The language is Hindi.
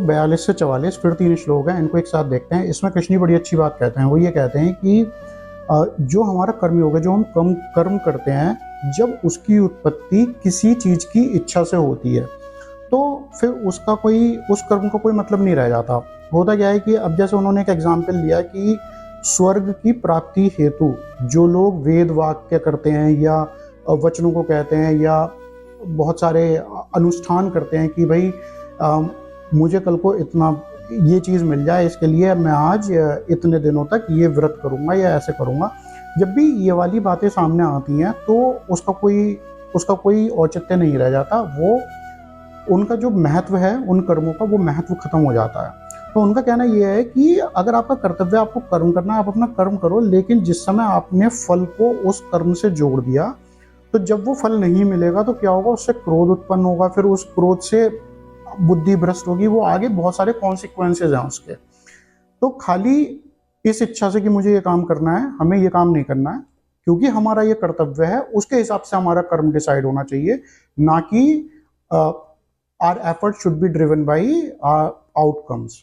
42 से 44 फिर 3 श्लोक हैं, इनको एक साथ देखते हैं। इसमें कृष्ण बड़ी अच्छी बात कहते हैं। वो ये कहते हैं कि जो हमारा कर्मयोग है, जो हम कर्म करते हैं, जब उसकी उत्पत्ति किसी चीज की इच्छा से होती है तो फिर उस कर्म का कोई मतलब नहीं रह जाता। होता क्या है कि अब जैसे उन्होंने एक एग्जाम्पल लिया कि स्वर्ग की प्राप्ति हेतु जो लोग वेद वाक्य करते हैं या वचनों को कहते हैं या बहुत सारे अनुष्ठान करते हैं कि भाई मुझे कल को इतना ये चीज़ मिल जाए, इसके लिए मैं आज इतने दिनों तक ये व्रत करूँगा या ऐसे करूँगा। जब भी ये वाली बातें सामने आती हैं तो उसका कोई औचित्य नहीं रह जाता। वो उनका जो महत्व है उन कर्मों का, वो महत्व खत्म हो जाता है। तो उनका कहना ये है कि अगर आपका कर्तव्य आपको कर्म करना है, आप अपना कर्म करो, लेकिन जिस समय आपने फल को उस कर्म से जोड़ दिया तो जब वो फल नहीं मिलेगा तो क्या होगा, उससे क्रोध उत्पन्न होगा, फिर उस क्रोध से बुद्धि भ्रष्ट होगी, वो आगे बहुत सारे कॉन्सिक्वेंसेज हैं उसके। तो खाली इस इच्छा से कि मुझे ये काम करना है, हमें ये काम नहीं करना है क्योंकि हमारा ये कर्तव्य है, उसके हिसाब से हमारा कर्म डिसाइड होना चाहिए, ना कि our effort should be driven by outcomes.